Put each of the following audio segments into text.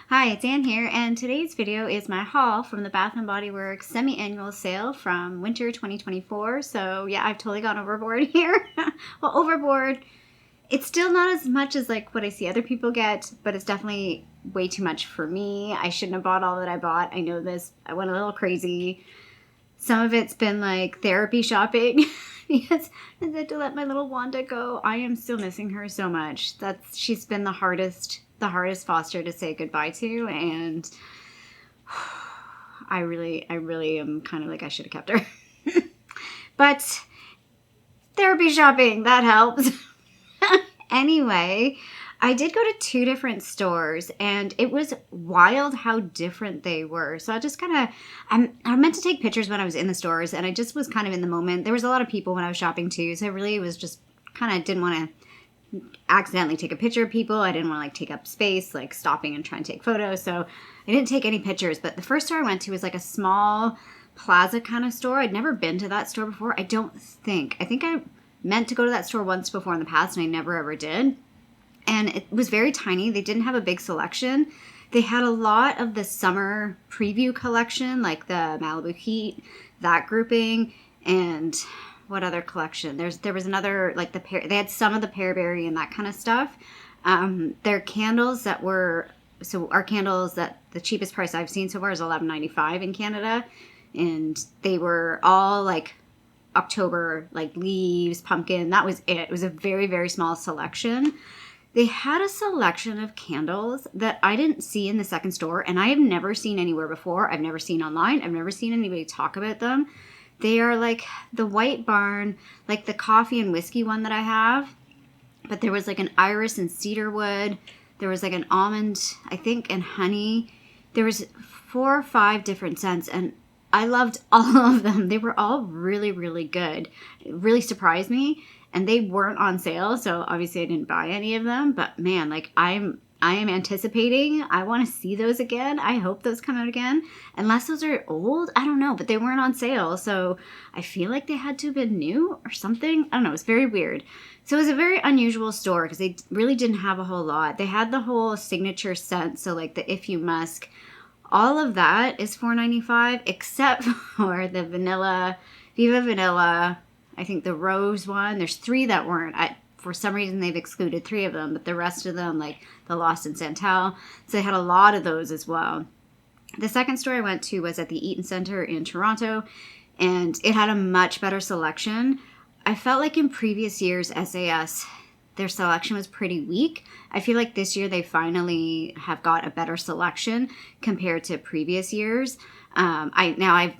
Hi, it's Anne here, and today's video is my haul from the Bath & Body Works semi-annual sale from winter 2024. So yeah, I've totally gone overboard here. Well, overboard. It's still not as much as like what I see other people get, but it's definitely way too much for me. I shouldn't have bought all that I bought. I know this. I went a little crazy. Some of it's been like therapy shopping because I had to let my little Wanda go. I am still missing her so much. She's been the hardest foster to say goodbye to, and I really am kind of like I should have kept her. But therapy shopping, that helps. Anyway, I did go to 2 different stores, and it was wild how different they were. So I just kind of, I meant to take pictures when I was in the stores, and I just was kind of in the moment. There was a lot of people when I was shopping too, so I really was just kind of didn't want to accidentally take a picture of people. I didn't want to like take up space, like stopping and trying to take photos. So I didn't take any pictures. But the first store I went to was like a small plaza kind of store. I'd never been to that store before. I think I meant to go to that store once before in the past, and I never ever did. And it was very tiny. They didn't have a big selection. They had a lot of the summer preview collection, like the Malibu Heat, that grouping, and what other collection? There was another, like they had some of the Pearberry and that kind of stuff. Their candles our candles that the cheapest price I've seen so far is $11.95 in Canada. And they were all like October, like leaves, pumpkin. That was it. It was a very, very small selection. They had a selection of candles that I didn't see in the second store, and I have never seen anywhere before. I've never seen online. I've never seen anybody talk about them. They are like the White Barn, like the coffee and whiskey one that I have. But there was like an iris and cedarwood. There was like an almond, I think, and honey. There was 4 or 5 different scents, and I loved all of them. They were all really, really good. It really surprised me. And they weren't on sale, so obviously I didn't buy any of them. But man, like I am anticipating. I want to see those again. I hope those come out again. Unless those are old, I don't know. But they weren't on sale, so I feel like they had to have been new or something. I don't know. It's very weird. So it was a very unusual store because they really didn't have a whole lot. They had the whole signature scent, so like the If You Musk. All of that is $4.95 except for the vanilla, Viva Vanilla. I think the rose one, there's 3 that weren't. For some reason, they've excluded 3 of them, but the rest of them, like the Lost in Santal, so they had a lot of those as well. The second store I went to was at the Eaton Centre in Toronto, and it had a much better selection. I felt like in previous years, SAS, their selection was pretty weak. I feel like this year they finally have got a better selection compared to previous years. I've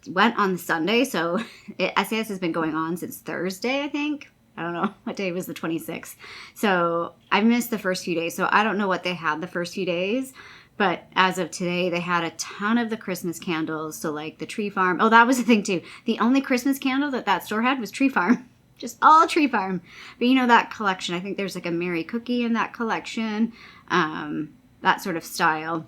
went on Sunday, so SAS has been going on since Thursday, I think. I don't know what day was the 26th. So I missed the first few days, so I don't know what they had the first few days. But as of today, they had a ton of the Christmas candles. So like the Tree Farm. Oh, that was the thing too. The only Christmas candle that store had was Tree Farm. Just all Tree Farm. But you know that collection. I think there's like a Merry Cookie in that collection. That sort of style.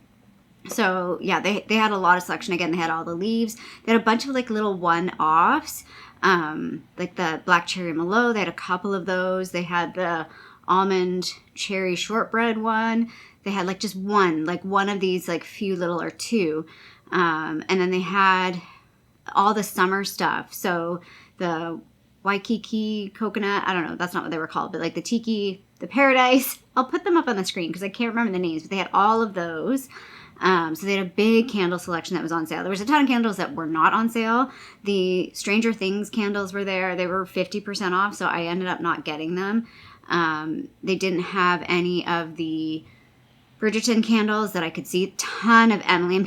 So yeah, they had a lot of selection. Again, they had all the leaves. They had a bunch of like little one-offs, like the Black Cherry Merlot. They had a couple of those. They had the Almond Cherry Shortbread one. They had like just one of these like few little or 2. And then they had all the summer stuff. So the Waikiki coconut, I don't know, that's not what they were called, but like the Tiki, the Paradise. I'll put them up on the screen because I can't remember the names, but they had all of those. So they had a big candle selection that was on sale. There was a ton of candles that were not on sale. The Stranger Things candles were there. They were 50% off, so I ended up not getting them. They didn't have any of the Bridgerton candles that I could see. A ton of Emily in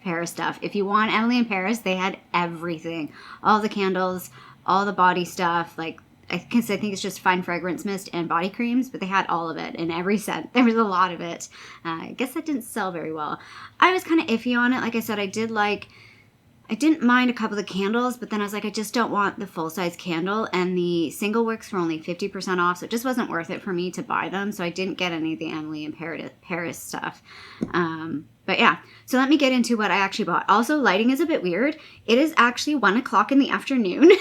Paris stuff. If you want Emily in Paris, they had everything. All the candles, all the body stuff, like I think it's just fine fragrance mist and body creams, but they had all of it in every scent. There was a lot of it. I guess that didn't sell very well. I was kind of iffy on it. Like I said, I didn't mind a couple of the candles, but then I was like, I just don't want the full-size candle, and the single wicks were only 50% off, so it just wasn't worth it for me to buy them, so I didn't get any of the Emily in Paris stuff. But yeah, so let me get into what I actually bought. Also, lighting is a bit weird. It is actually 1 o'clock in the afternoon,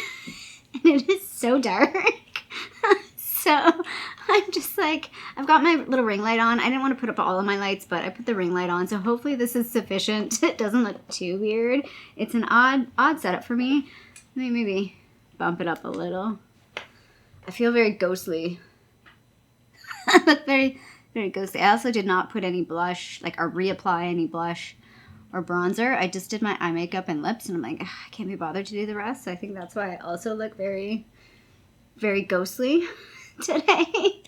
and it is so dark. So I'm just like, I've got my little ring light on. I didn't want to put up all of my lights, but I put the ring light on. So hopefully this is sufficient. It doesn't look too weird. It's an odd setup for me. Let me maybe bump it up a little. I feel very ghostly. I look very, very ghostly. I also did not put any blush, like, or reapply any blush or bronzer. I just did my eye makeup and lips, and I'm like, I can't be bothered to do the rest. So I think that's why I also look very, very ghostly today.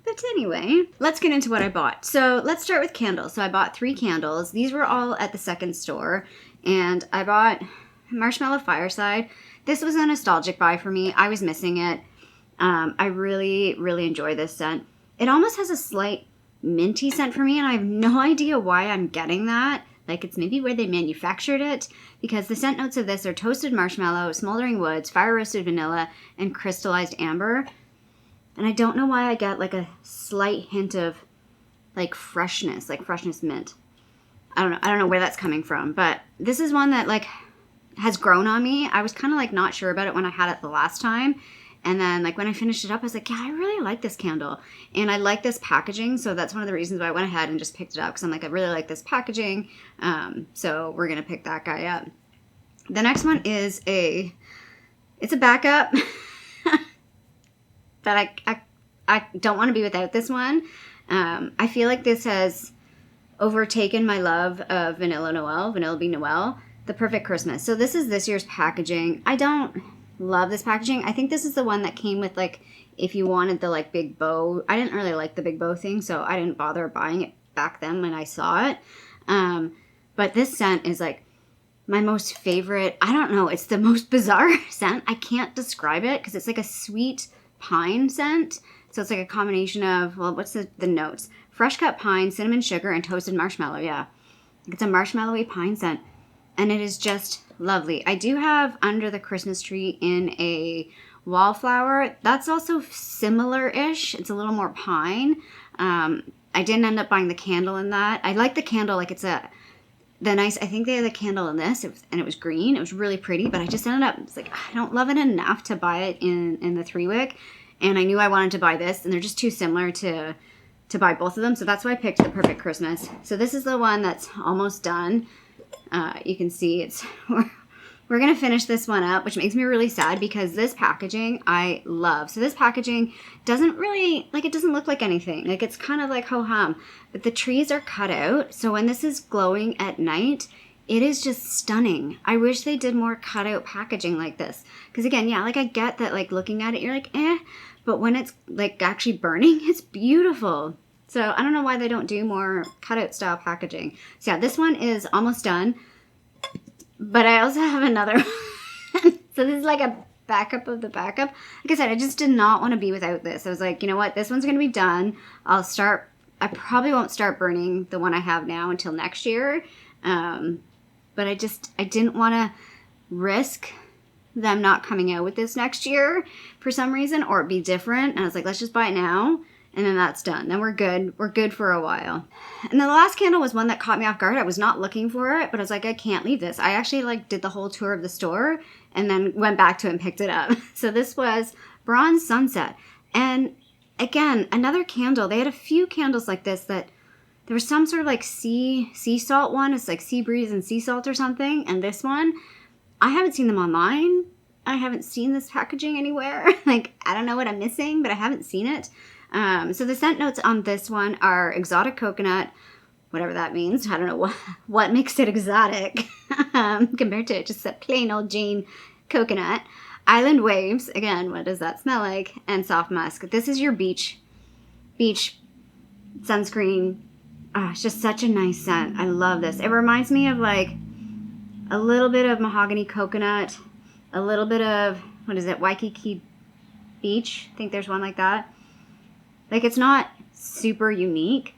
But anyway, let's get into what I bought. So let's start with candles. So I bought 3 candles. These were all at the second store, and I bought Marshmallow Fireside. This was a nostalgic buy for me. I was missing it. I really, really enjoy this scent. It almost has a slight minty scent for me, and I have no idea why I'm getting that. Like, it's maybe where they manufactured it, because the scent notes of this are toasted marshmallow, smoldering woods, fire roasted vanilla, and crystallized amber. And I don't know why I get like a slight hint of like freshness mint. I don't know where that's coming from, but this is one that like has grown on me. I was kind of like not sure about it when I had it the last time. And then like when I finished it up, I was like, yeah, I really like this candle. And I like this packaging. So that's one of the reasons why I went ahead and just picked it up. Because I'm like, I really like this packaging. So we're going to pick that guy up. The next one is it's a backup. But I don't want to be without this one. I feel like this has overtaken my love of Vanilla Bean Noel, the perfect Christmas. So this is this year's packaging. I don't love this packaging. I think this is the one that came with like, if you wanted the like big bow. I didn't really like the big bow thing, so I didn't bother buying it back then when I saw it. But this scent is like my most favorite. I don't know. It's the most bizarre scent. I can't describe it because it's like a sweet pine scent. So it's like a combination of, well, what's the notes? Fresh cut pine, cinnamon sugar, and toasted marshmallow. Yeah. It's a marshmallowy pine scent. And it is just lovely. I do have Under the Christmas Tree in a wallflower. That's also similar-ish. It's a little more pine. I didn't end up buying the candle in that. I like the candle. Like it's I think they had the candle in this, and it was green. It was really pretty, but I just ended up, it's like, I don't love it enough to buy it in the 3-wick. And I knew I wanted to buy this, and they're just too similar to buy both of them. So that's why I picked the perfect Christmas. So this is the one that's almost done. You can see we're going to finish this one up, which makes me really sad because this packaging I love. So this packaging doesn't really, like, it doesn't look like anything. Like, it's kind of like ho-hum. But the trees are cut out. So when this is glowing at night, it is just stunning. I wish they did more cutout packaging like this. Because again, yeah, like I get that, like looking at it, you're like, eh. But when it's like actually burning, it's beautiful. So I don't know why they don't do more cutout style packaging. So yeah, this one is almost done. But I also have another one. So this is like a backup of the backup. Like I said, I just did not want to be without this. I was like, you know what? This one's going to be done. I probably won't start burning the one I have now until next year. But I didn't want to risk them not coming out with this next year for some reason, or it be different. And I was like, let's just buy it now. And then that's done. Then we're good. We're good for a while. And then the last candle was one that caught me off guard. I was not looking for it, but I was like, I can't leave this. I actually like did the whole tour of the store and then went back to it and picked it up. So this was Bronze Sunset. And again, another candle. They had a few candles like this that there was some sort of like sea salt one. It's like sea breeze and sea salt or something. And this one, I haven't seen them online. I haven't seen this packaging anywhere. Like, I don't know what I'm missing, but I haven't seen it. So the scent notes on this one are exotic coconut, whatever that means. I don't know what makes it exotic compared to just a plain old Jane coconut. Island waves, again, what does that smell like? And soft musk. This is your beach sunscreen. Oh, it's just such a nice scent. I love this. It reminds me of like a little bit of mahogany coconut, a little bit of, what is it, Waikiki Beach. I think there's one like that. Like, it's not super unique,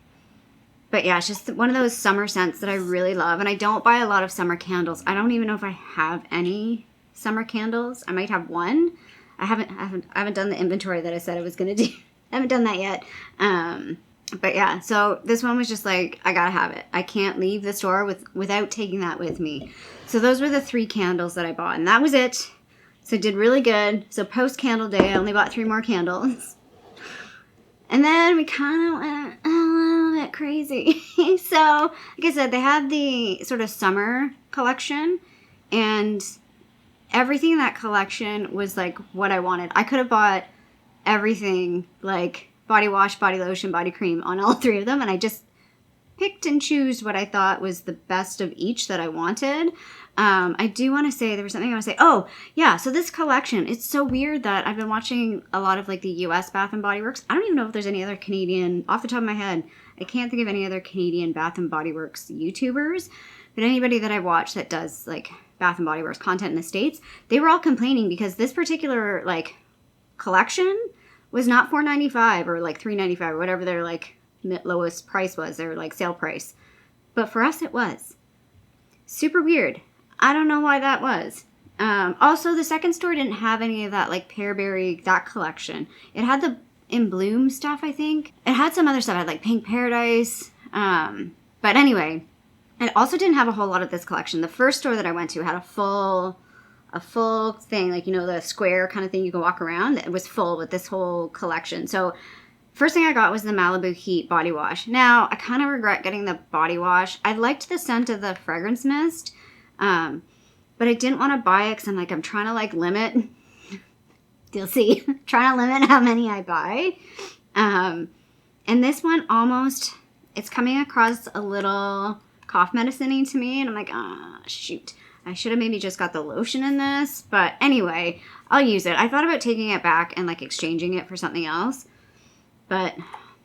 but yeah, it's just one of those summer scents that I really love. And I don't buy a lot of summer candles. I don't even know if I have any summer candles. I might have one. I haven't done the inventory that I said I was going to do. I haven't done that yet. But yeah, so this one was just like, I gotta have it. I can't leave the store without taking that with me. So those were the 3 candles that I bought, and that was it. So I did really good. So post candle day, I only bought 3 more candles. And then we kind of went a little bit crazy. So, like I said, they had the sort of summer collection, and everything in that collection was like what I wanted. I could have bought everything, like body wash, body lotion, body cream on all three of them, and I just picked and chose what I thought was the best of each that I wanted. I do want to say, there was something I want to say. Oh, yeah, so this collection, it's so weird that I've been watching a lot of like the US Bath and Body Works. I don't even know if there's any other Canadian, off the top of my head, I can't think of any other Canadian Bath and Body Works YouTubers, but anybody that I watch that does like Bath and Body Works content in the States, they were all complaining because this particular like collection was not $4.95 or like $3.95 or whatever their like lowest price was, their like sale price. But for us, it was super weird. I don't know why that was. Also, the second store didn't have any of that like Pearberry, that collection. It had the In Bloom stuff, I think. It had some other stuff. It had like Pink Paradise. But anyway, it also didn't have a whole lot of this collection. The first store that I went to had a full thing, like, you know, the square kind of thing you can walk around. It was full with this whole collection. So first thing I got was the Malibu Heat body wash. Now, I kind of regret getting the body wash. I liked the scent of the fragrance mist, but I didn't want to buy it because I'm trying to like limit, you'll see, trying to limit how many I buy. And this one almost, it's coming across a little cough medicine-y to me, and I'm like, shoot. I should have maybe just got the lotion in this, but anyway, I'll use it. I thought about taking it back and like exchanging it for something else, but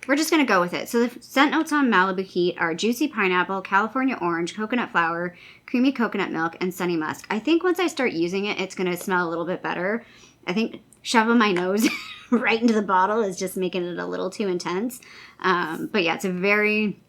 we're just going to go with it. So the scent notes on Malibu Heat are juicy pineapple, California orange, coconut flower, creamy coconut milk, and sunny musk. I think once I start using it, it's going to smell a little bit better. I think shoving my nose right into the bottle is just making it a little too intense. But yeah, it's a very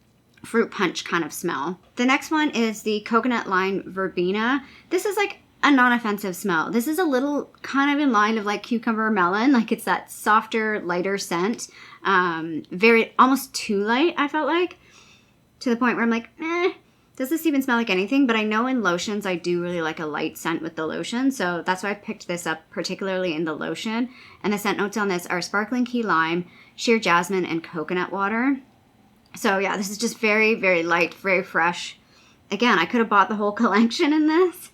fruit punch kind of smell. The next one is the coconut lime verbena. This is like a non-offensive smell. This is a little kind of in line of like cucumber melon. Like it's that softer, lighter scent. Very, almost too light, I felt like. To the point where I'm like, does this even smell like anything? But I know in lotions, I do really like a light scent with the lotion. So that's why I picked this up, particularly in the lotion. And the scent notes on this are sparkling key lime, sheer jasmine, and coconut water. So yeah, this is just very, very light, very fresh. Again, I could have bought the whole collection in this,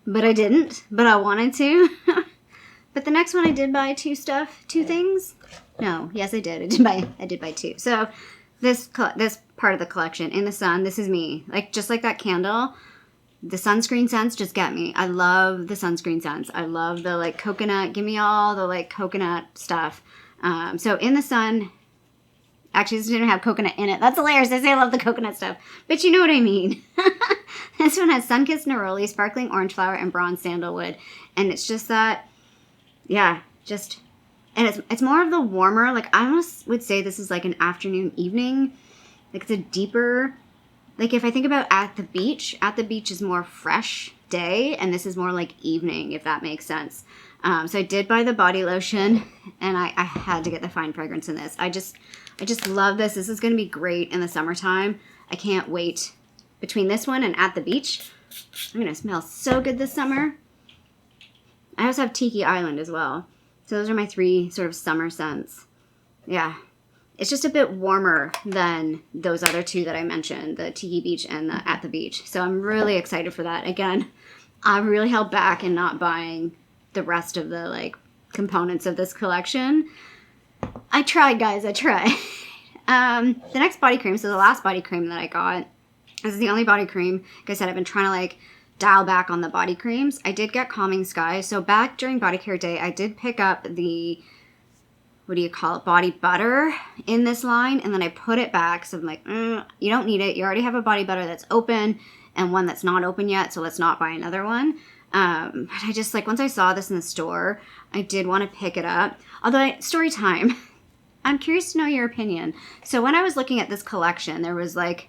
but I didn't, but I wanted to. But the next one I did buy two things. No, yes I did. I did buy two. So this part of the collection, In the Sun, this is me. Like just like that candle, the sunscreen scents just get me. I love the sunscreen scents. I love the like coconut, give me all the like coconut stuff. So In the Sun, actually, this didn't have coconut in it. That's hilarious. I say I love the coconut stuff. But you know what I mean. This one has sun-kissed neroli, sparkling orange flower, and bronze sandalwood. And it's just that, yeah, just, and it's more of the warmer, like I almost would say this is like an afternoon, evening. Like it's a deeper, like if I think about at the beach is more fresh day, and this is more like evening, if that makes sense. So I did buy the body lotion, and I had to get the fine fragrance in this. I just love this. This is going to be great in the summertime. I can't wait. Between this one and At the Beach, I'm going to smell so good this summer. I also have Tiki Island as well. So those are my three sort of summer scents. Yeah. It's just a bit warmer than those other two that I mentioned, the Tiki Beach and the At the Beach. So I'm really excited for that. Again, I really held back in not buying the rest of the like components of this collection. I tried, guys. I tried. The next body cream, so the last body cream that I got, this is the only body cream. Like I said, I've been trying to like dial back on the body creams. I did get Calming Sky. So back during Body Care Day, I did pick up the, what do you call it, body butter in this line. And then I put it back. So I'm like, you don't need it. You already have a body butter that's open and one that's not open yet. So let's not buy another one. But I just like, once I saw this in the store, I did want to pick it up. Although, story time. I'm curious to know your opinion. So when I was looking at this collection, there was like,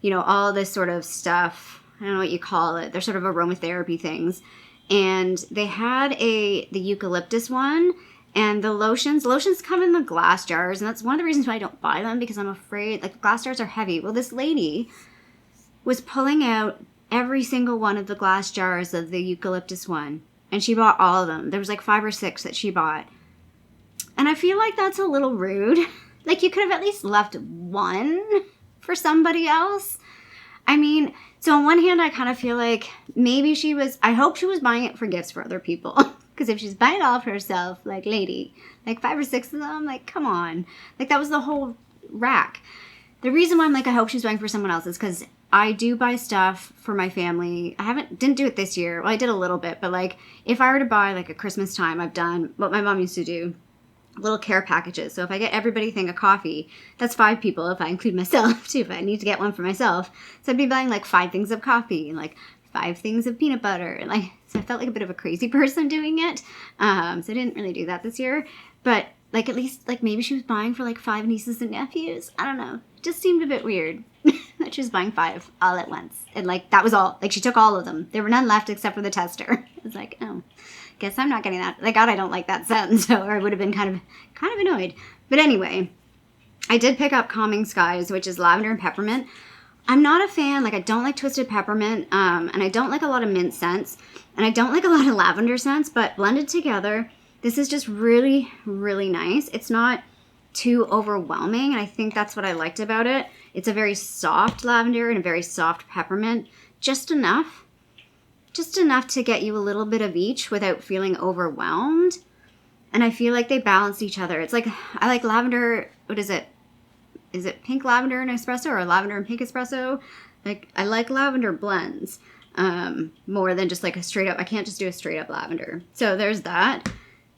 you know, all this sort of stuff. I don't know what you call it. They're sort of aromatherapy things. And they had the eucalyptus one and the lotions. Lotions come in the glass jars. And that's one of the reasons why I don't buy them, because I'm afraid like glass jars are heavy. Well, this lady was pulling out every single one of the glass jars of the eucalyptus one. And she bought all of them. There was like 5 or 6 that she bought. And I feel like that's a little rude Like, you could have at least left one for somebody else. I mean, so on one hand, I kind of feel like maybe I hope she was buying it for gifts for other people. Because if she's buying it all for herself, like, lady, like 5 or 6 of them, like, come on. Like, that was the whole rack. The reason why I'm like, I hope she's buying for someone else is because I do buy stuff for my family. Didn't do it this year. Well, I did a little bit, but like, if I were to buy like a Christmas time, I've done what my mom used to do. Little care packages. So if I get everybody a thing of coffee, that's 5 people if I include myself too, if I need to get one for myself. So I'd be buying like 5 things of coffee and like 5 things of peanut butter. And like, so I felt like a bit of a crazy person doing it. So I didn't really do that this year. But like, at least like maybe she was buying for like 5 nieces and nephews. I don't know. It just seemed a bit weird that she was buying 5 all at once. And like, that was all. Like, she took all of them. There were none left except for the tester. I was like, oh. Guess I'm not getting that. Like, God, I don't like that scent, so I would have been kind of annoyed. But anyway, I did pick up Calming Skies, which is lavender and peppermint. I'm not a fan. Like, I don't like twisted peppermint, and I don't like a lot of mint scents, and I don't like a lot of lavender scents, but blended together, this is just really, really nice. It's not too overwhelming, and I think that's what I liked about it. It's a very soft lavender and a very soft peppermint, just enough to get you a little bit of each without feeling overwhelmed. And I feel like they balance each other. It's like, I like lavender, what is it? Is it pink lavender and espresso or lavender and pink espresso? Like, I like lavender blends more than just like a straight up, I can't just do a straight up lavender. So there's that.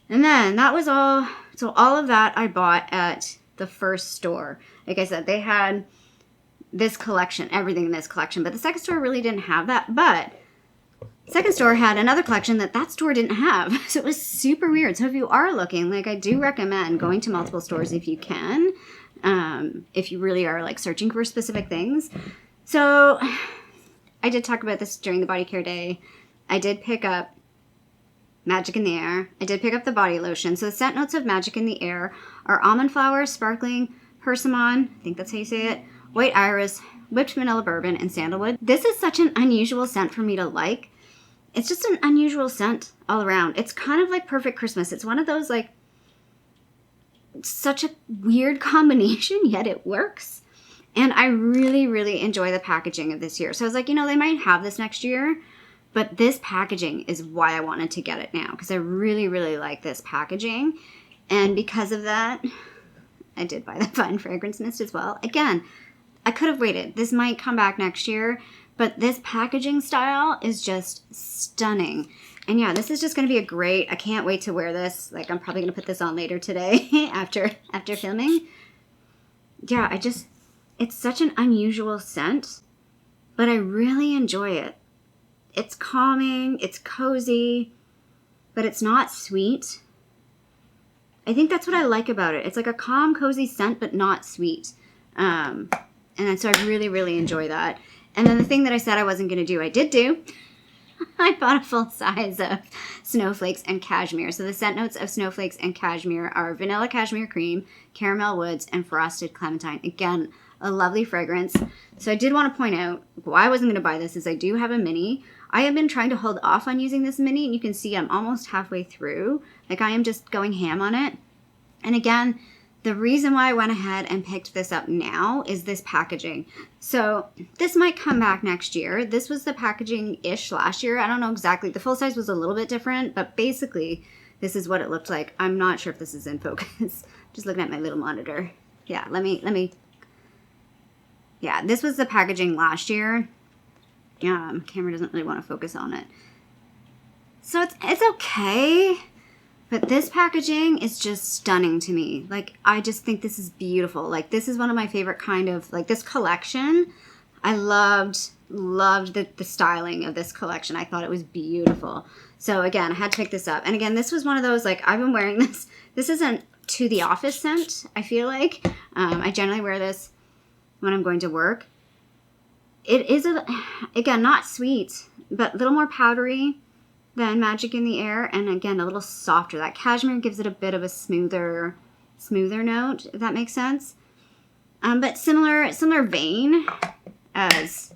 And then that was all, so all of that I bought at the first store. Like I said, they had this collection, everything in this collection, but the second store really didn't have that. But second store had another collection that store didn't have. So it was super weird. So if you are looking, like, I do recommend going to multiple stores if you can, if you really are like searching for specific things. So I did talk about this during the body care day. I did pick up Magic in the Air. I did pick up the body lotion. So the scent notes of Magic in the Air are almond flower, sparkling persimmon, I think that's how you say it, white iris, whipped vanilla bourbon, and sandalwood. This is such an unusual scent for me to like. It's just an unusual scent all around. It's kind of like perfect Christmas. It's one of those, like, such a weird combination, yet it works. And I really, really enjoy the packaging of this year. So I was like, you know, they might have this next year, but this packaging is why I wanted to get it now, because I really, really like this packaging. And because of that, I did buy the Fine Fragrance Mist as well. Again, I could have waited. This might come back next year. But this packaging style is just stunning. And yeah, this is just going to be a great, I can't wait to wear this. Like, I'm probably going to put this on later today after filming. Yeah, it's such an unusual scent, but I really enjoy it. It's calming, it's cozy, but it's not sweet. I think that's what I like about it. It's like a calm, cozy scent, but not sweet. And so I really, really enjoy that. And then the thing that I said I wasn't going to do, I did do. I bought a full size of Snowflakes and Cashmere. So the scent notes of Snowflakes and Cashmere are vanilla cashmere cream, caramel woods, and frosted clementine. Again, a lovely fragrance. So I did want to point out why I wasn't going to buy this is I do have a mini. I have been trying to hold off on using this mini, and you can see I'm almost halfway through. Like, I am just going ham on it. And again, the reason why I went ahead and picked this up now is this packaging. So this might come back next year. This was the packaging-ish last year. I don't know exactly. The full size was a little bit different, but basically this is what it looked like. I'm not sure if this is in focus. Just looking at my little monitor. Yeah, let me. Yeah, this was the packaging last year. Camera doesn't really want to focus on it. So it's okay. But this packaging is just stunning to me. Like, I just think this is beautiful. Like, this is one of my favorite kind of, like, this collection. I loved the styling of this collection. I thought it was beautiful. So, again, I had to pick this up. And, again, this was one of those, like, I've been wearing this. This isn't to the office scent, I feel like. I generally wear this when I'm going to work. It is, again, not sweet, but a little more powdery than Magic in the Air, and again, a little softer. That cashmere gives it a bit of a smoother note, if that makes sense. But similar vein as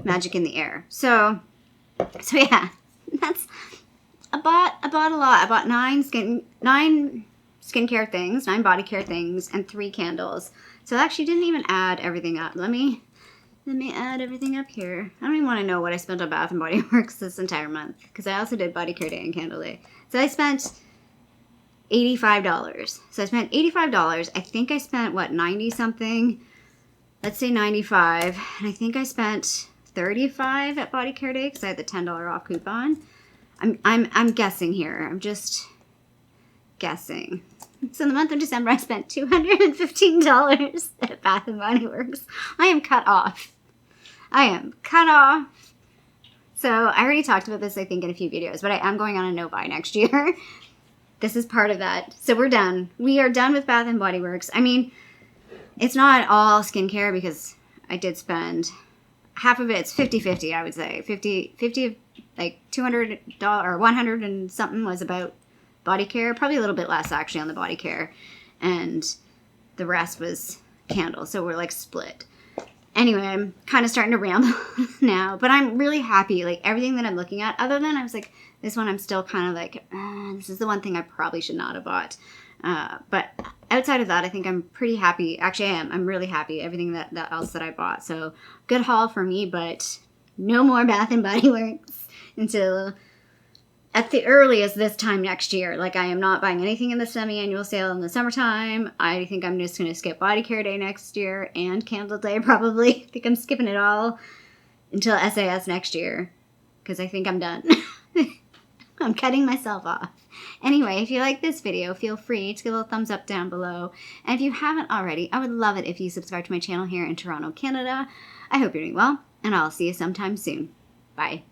Magic in the Air. So yeah, I bought a lot. I bought 9 skincare things, 9 body care things, and 3 candles. So I actually didn't even add everything up. Let me add everything up here. I don't even want to know what I spent on Bath and Body Works this entire month, because I also did Body Care Day and Candle Day. So I spent $85. So I spent $85. I think I spent, what, 90 something? Let's say 95. And I think I spent 35 at Body Care Day because I had the $10 off coupon. I'm guessing here. I'm just guessing. So in the month of December, I spent $215 at Bath and Body Works. I am cut off. I am cut off. So I already talked about this, I think, in a few videos, but I am going on a no-buy next year. This is part of that. So we're done. We are done with Bath and Body Works. I mean, it's not all skincare because I did spend half of it. It's 50-50, I would say. 50, like $200 or 100 and something was about body care. Probably a little bit less actually on the body care. And the rest was candles. So we're like split. Anyway, I'm kind of starting to ramble now, but I'm really happy. Like everything that I'm looking at, other than I was like, this one I'm still kind of like, this is the one thing I probably should not have bought. But outside of that, I think I'm pretty happy. Actually, I am. I'm really happy. Everything that else that I bought. So good haul for me, but no more Bath and Body Works until at the earliest this time next year. Like I am not buying anything in the semi-annual sale in the summertime. I think I'm just going to skip Body Care Day next year and Candle Day probably. I think I'm skipping it all until SAS next year because I think I'm done. I'm cutting myself off. Anyway, if you like this video, feel free to give a little thumbs up down below. And if you haven't already, I would love it if you subscribe to my channel here in Toronto, Canada. I hope you're doing well, and I'll see you sometime soon. Bye.